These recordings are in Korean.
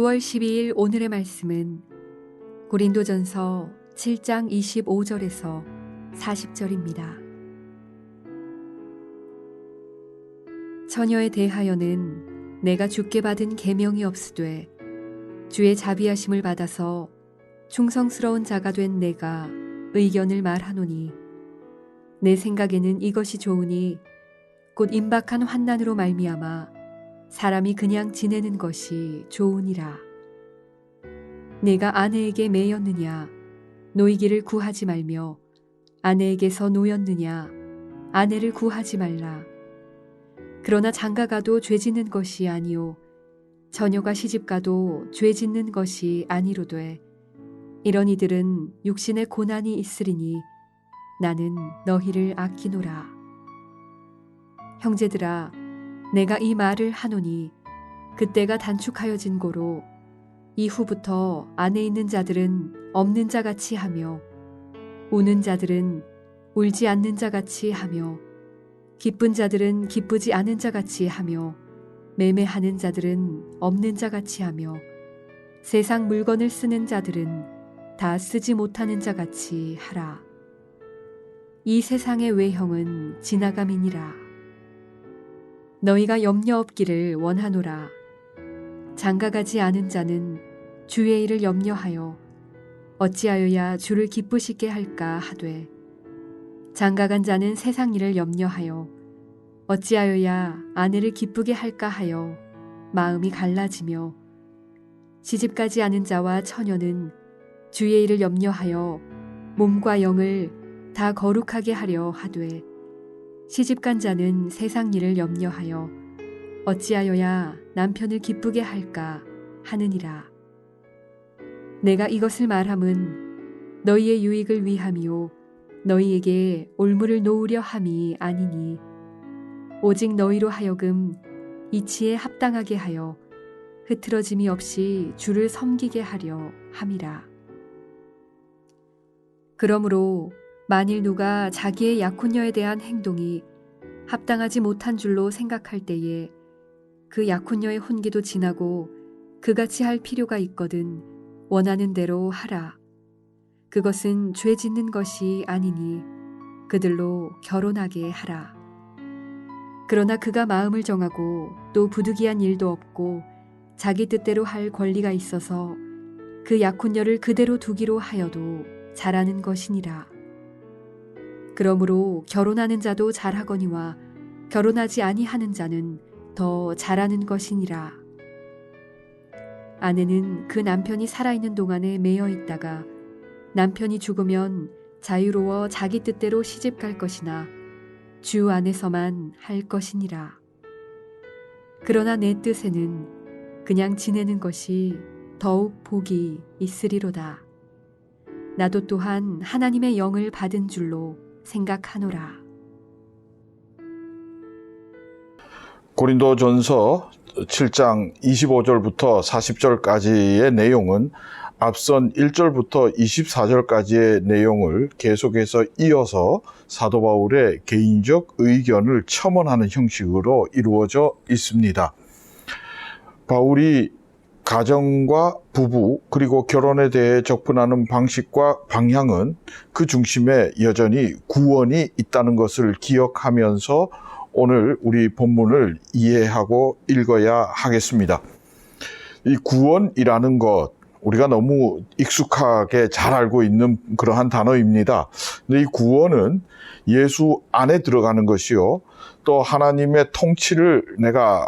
6월 12일 오늘의 말씀은 고린도전서 7장 25절에서 40절입니다. 처녀에 대하여는 내가 주께 받은 계명이 없으되 주의 자비하심을 받아서 충성스러운 자가 된 내가 의견을 말하노니 내 생각에는 이것이 좋으니 곧 임박한 환난으로 말미암아 사람이 그냥 지내는 것이 좋으니라. 내가 아내에게 매였느냐 노이기를 구하지 말며 아내에게서 노였느냐 아내를 구하지 말라. 그러나 장가가도 죄짓는 것이 아니요 처녀가 시집가도 죄짓는 것이 아니로되 이런 이들은 육신의 고난이 있으리니 나는 너희를 아끼노라. 형제들아 내가 이 말을 하노니 그때가 단축하여진 고로 이후부터 안에 있는 자들은 없는 자같이 하며 우는 자들은 울지 않는 자같이 하며 기쁜 자들은 기쁘지 않은 자같이 하며 매매하는 자들은 없는 자같이 하며 세상 물건을 쓰는 자들은 다 쓰지 못하는 자같이 하라. 이 세상의 외형은 지나감이니라. 너희가 염려 없기를 원하노라. 장가가지 않은 자는 주의 일을 염려하여 어찌하여야 주를 기쁘시게 할까 하되 장가간 자는 세상 일을 염려하여 어찌하여야 아내를 기쁘게 할까 하여 마음이 갈라지며 시집가지 않은 자와 처녀는 주의 일을 염려하여 몸과 영을 다 거룩하게 하려 하되 시집간 자는 세상 일을 염려하여 어찌하여야 남편을 기쁘게 할까 하느니라. 내가 이것을 말함은 너희의 유익을 위함이요 너희에게 올무를 놓으려 함이 아니니 오직 너희로 하여금 이치에 합당하게 하여 흐트러짐이 없이 주를 섬기게 하려 함이라. 그러므로 만일 누가 자기의 약혼녀에 대한 행동이 합당하지 못한 줄로 생각할 때에 그 약혼녀의 혼기도 지나고 그같이 할 필요가 있거든 원하는 대로 하라. 그것은 죄 짓는 것이 아니니 그들로 결혼하게 하라. 그러나 그가 마음을 정하고 또 부득이한 일도 없고 자기 뜻대로 할 권리가 있어서 그 약혼녀를 그대로 두기로 하여도 잘하는 것이니라. 그러므로 결혼하는 자도 잘하거니와 결혼하지 아니하는 자는 더 잘하는 것이니라. 아내는 그 남편이 살아있는 동안에 매여 있다가 남편이 죽으면 자유로워 자기 뜻대로 시집갈 것이나 주 안에서만 할 것이니라. 그러나 내 뜻에는 그냥 지내는 것이 더욱 복이 있으리로다. 나도 또한 하나님의 영을 받은 줄로 생각하노라. 고린도전서 7장 25절부터 40절까지의 내용은 앞선 1절부터 24절까지의 내용을 계속해서 이어서 사도 바울의 개인적 의견을 첨언하는 형식으로 이루어져 있습니다. 바울이 가정과 부부 그리고 결혼에 대해 접근하는 방식과 방향은 그 중심에 여전히 구원이 있다는 것을 기억하면서 오늘 우리 본문을 이해하고 읽어야 하겠습니다. 이 구원이라는 것 우리가 너무 익숙하게 잘 알고 있는 그러한 단어입니다. 근데 이 구원은 예수 안에 들어가는 것이요. 또 하나님의 통치를 내가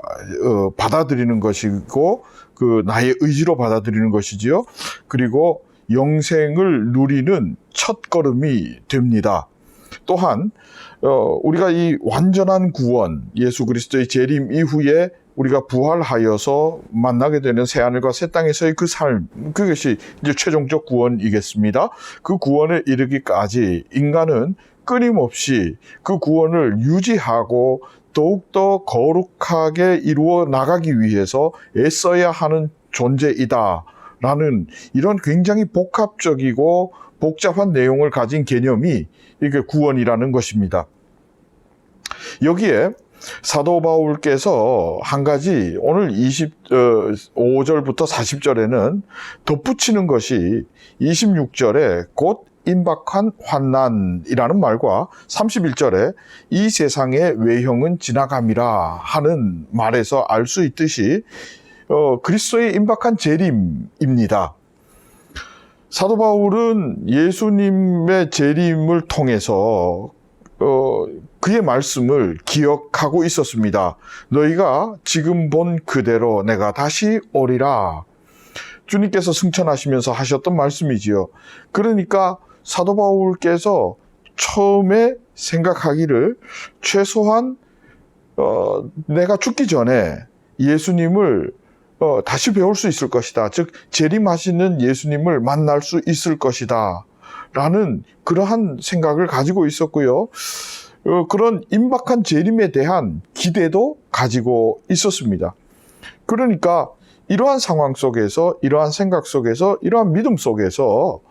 받아들이는 것이고 그 나의 의지로 받아들이는 것이지요. 그리고 영생을 누리는 첫걸음이 됩니다. 또한 우리가 이 완전한 구원, 예수 그리스도의 재림 이후에 우리가 부활하여서 만나게 되는 새하늘과 새 땅에서의 그 삶, 그것이 이제 최종적 구원이겠습니다. 그 구원에 이르기까지 인간은 끊임없이 그 구원을 유지하고 더욱더 거룩하게 이루어 나가기 위해서 애써야 하는 존재이다라는 이런 굉장히 복합적이고 복잡한 내용을 가진 개념이 이게 구원이라는 것입니다. 여기에 사도 바울께서 한 가지 오늘 25절부터 40절에는 덧붙이는 것이 26절에 곧 임박한 환난이라는 말과 31절에 이 세상의 외형은 지나감이라 하는 말에서 알 수 있듯이 그리스도의 임박한 재림입니다. 사도 바울은 예수님의 재림을 통해서 그의 말씀을 기억하고 있었습니다. 너희가 지금 본 그대로 내가 다시 오리라. 주님께서 승천하시면서 하셨던 말씀이지요. 그러니까 사도 바울께서 처음에 생각하기를 최소한 내가 죽기 전에 예수님을 다시 배울 수 있을 것이다. 즉 재림하시는 예수님을 만날 수 있을 것이다. 라는 그러한 생각을 가지고 있었고요. 그런 임박한 재림에 대한 기대도 가지고 있었습니다. 그러니까 이러한 상황 속에서, 이러한 생각 속에서, 이러한 믿음 속에서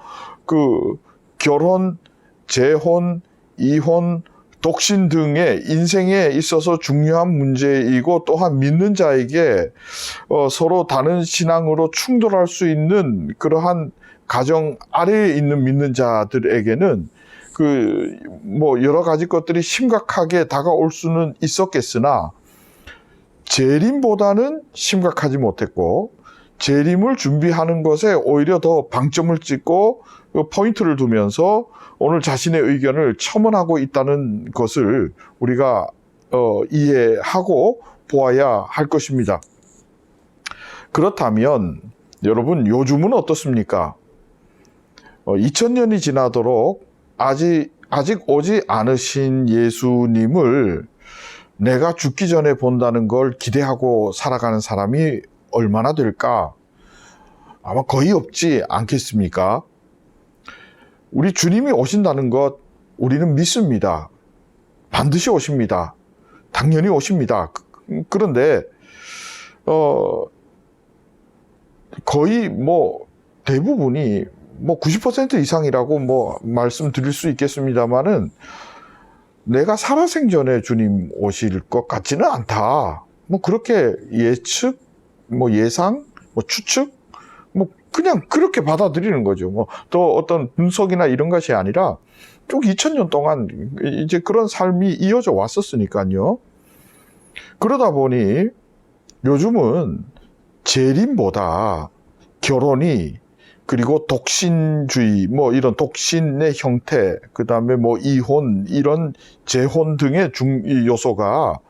그 결혼, 재혼, 이혼, 독신 등의 인생에 있어서 중요한 문제이고 또한 믿는 자에게 서로 다른 신앙으로 충돌할 수 있는 그러한 가정 아래에 있는 믿는 자들에게는 여러 가지 것들이 심각하게 다가올 수는 있었겠으나 재림보다는 심각하지 못했고 재림을 준비하는 것에 오히려 더 방점을 찍고 포인트를 두면서 오늘 자신의 의견을 첨언하고 있다는 것을 우리가 이해하고 보아야 할 것입니다. 그렇다면 여러분 요즘은 어떻습니까? 2000년이 지나도록 아직 오지 않으신 예수님을 내가 죽기 전에 본다는 걸 기대하고 살아가는 사람이 얼마나 될까? 아마 거의 없지 않겠습니까? 우리 주님이 오신다는 것 우리는 믿습니다. 반드시 오십니다. 당연히 오십니다. 그런데 거의 대부분이 90% 이상이라고 말씀드릴 수 있겠습니다만은 내가 살아생전에 주님 오실 것 같지는 않다. 그렇게 예측, 예상, 추측, 그냥 그렇게 받아들이는 거죠. 또 어떤 분석이나 이런 것이 아니라 쭉 2000년 동안 이제 그런 삶이 이어져 왔었으니까요. 그러다 보니 요즘은 재림보다 결혼이 그리고 독신주의, 이런 독신의 형태, 그 다음에 이혼, 이런 재혼 등의 요소가,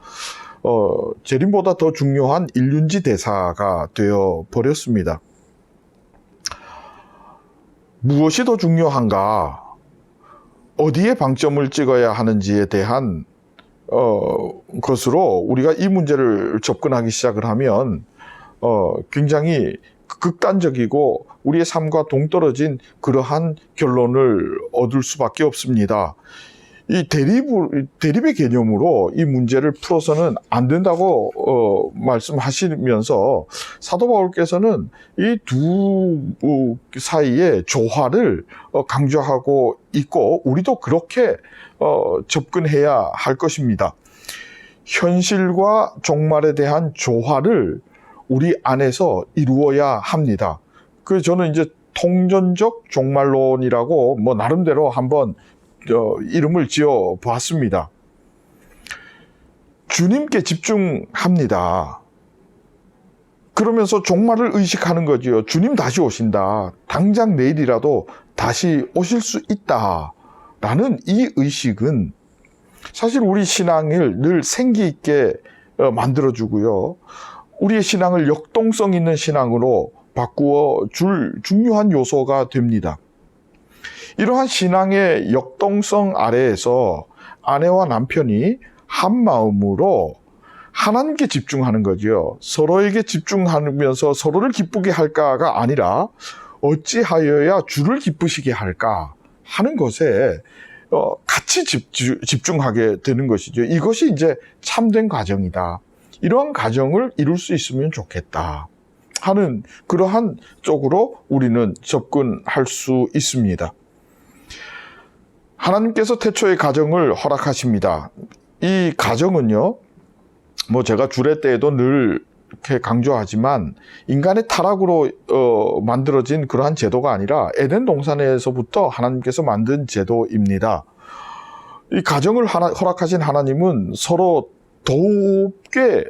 재림보다 더 중요한 일륜지 대사가 되어 버렸습니다. 무엇이 더 중요한가? 어디에 방점을 찍어야 하는지에 대한, 것으로 우리가 이 문제를 접근하기 시작을 하면, 굉장히 극단적이고 우리의 삶과 동떨어진 그러한 결론을 얻을 수밖에 없습니다. 이 대립의 개념으로 이 문제를 풀어서는 안 된다고 말씀하시면서 사도 바울께서는 이 두 사이의 조화를 강조하고 있고 우리도 그렇게 접근해야 할 것입니다. 현실과 종말에 대한 조화를 우리 안에서 이루어야 합니다. 저는 이제 통전적 종말론이라고 나름대로 한번 이름을 지어 보았습니다. 주님께 집중합니다. 그러면서 종말을 의식하는 거지요. 주님 다시 오신다. 당장 내일이라도 다시 오실 수 있다. 라는 이 의식은 사실 우리 신앙을 늘 생기 있게 만들어주고요. 우리의 신앙을 역동성 있는 신앙으로 바꾸어 줄 중요한 요소가 됩니다. 이러한 신앙의 역동성 아래에서 아내와 남편이 한 마음으로 하나님께 집중하는 거죠. 서로에게 집중하면서 서로를 기쁘게 할까가 아니라 어찌하여야 주를 기쁘시게 할까 하는 것에 같이 집중하게 되는 것이죠. 이것이 이제 참된 가정이다. 이러한 가정을 이룰 수 있으면 좋겠다 하는 그러한 쪽으로 우리는 접근할 수 있습니다. 하나님께서 태초의 가정을 허락하십니다. 이 가정은요, 뭐 제가 주례 때에도 늘 이렇게 강조하지만 인간의 타락으로 만들어진 그러한 제도가 아니라 에덴 동산에서부터 하나님께서 만든 제도입니다. 이 가정을 허락하신 하나님은 서로 돕게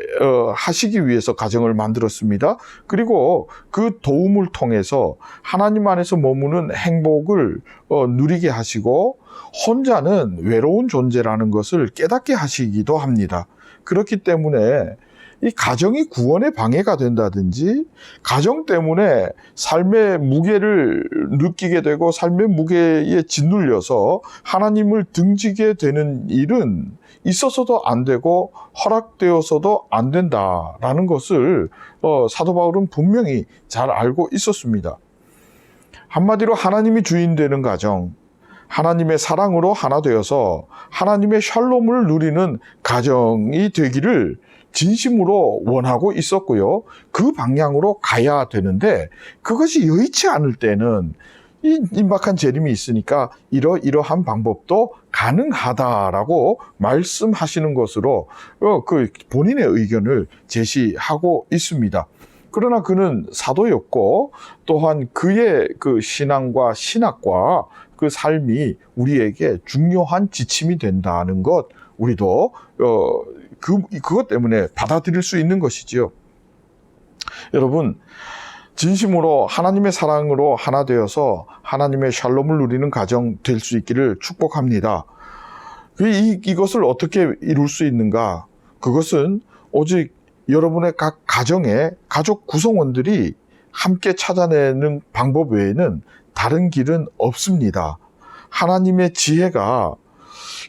하시기 위해서 가정을 만들었습니다. 그리고 그 도움을 통해서 하나님 안에서 머무는 행복을 누리게 하시고 혼자는 외로운 존재라는 것을 깨닫게 하시기도 합니다. 그렇기 때문에 이 가정이 구원에 방해가 된다든지 가정 때문에 삶의 무게를 느끼게 되고 삶의 무게에 짓눌려서 하나님을 등지게 되는 일은 있어서도 안 되고 허락되어서도 안 된다라는 것을 사도 바울은 분명히 잘 알고 있었습니다. 한마디로 하나님이 주인 되는 가정, 하나님의 사랑으로 하나 되어서 하나님의 샬롬을 누리는 가정이 되기를 진심으로 원하고 있었고요. 그 방향으로 가야 되는데 그것이 여의치 않을 때는 이 임박한 재림이 있으니까 이러한 방법도 가능하다라고 말씀하시는 것으로 그 본인의 의견을 제시하고 있습니다. 그러나 그는 사도였고 또한 그의 그 신앙과 신학과 그 삶이 우리에게 중요한 지침이 된다는 것 우리도 그것 때문에 받아들일 수 있는 것이지요. 여러분, 진심으로 하나님의 사랑으로 하나 되어서 하나님의 샬롬을 누리는 가정 될 수 있기를 축복합니다. 이것을 어떻게 이룰 수 있는가? 그것은 오직 여러분의 각 가정의 가족 구성원들이 함께 찾아내는 방법 외에는 다른 길은 없습니다. 하나님의 지혜가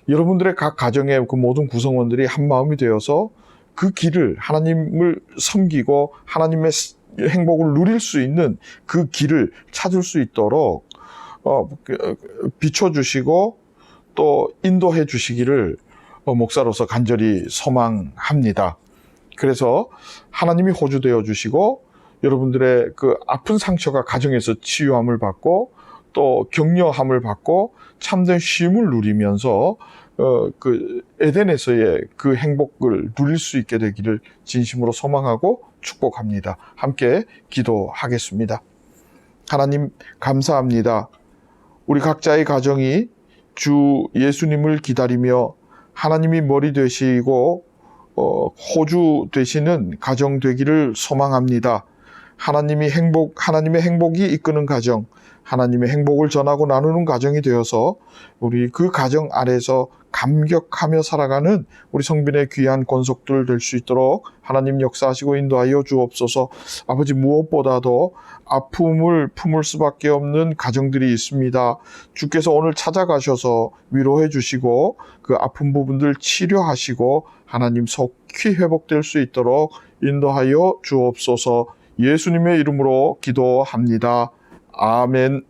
여러분들의 각 가정의 그 모든 구성원들이 한 마음이 되어서 그 길을 하나님을 섬기고 하나님의 행복을 누릴 수 있는 그 길을 찾을 수 있도록 비춰주시고 또 인도해 주시기를 목사로서 간절히 소망합니다. 그래서 하나님이 호주되어 주시고 여러분들의 그 아픈 상처가 가정에서 치유함을 받고 또 격려함을 받고 참된 쉼을 누리면서 그 에덴에서의 그 행복을 누릴 수 있게 되기를 진심으로 소망하고 축복합니다. 함께 기도하겠습니다. 하나님 감사합니다. 우리 각자의 가정이 주 예수님을 기다리며 하나님이 머리 되시고 호주 되시는 가정 되기를 소망합니다. 하나님의 행복이 이끄는 가정, 하나님의 행복을 전하고 나누는 가정이 되어서 우리 그 가정 아래서 감격하며 살아가는 우리 성빈의 귀한 권속들 될 수 있도록 하나님 역사하시고 인도하여 주옵소서. 아버지, 무엇보다도 아픔을 품을 수밖에 없는 가정들이 있습니다. 주께서 오늘 찾아가셔서 위로해 주시고 그 아픈 부분들 치료하시고 하나님 속히 회복될 수 있도록 인도하여 주옵소서. 예수님의 이름으로 기도합니다. 아멘.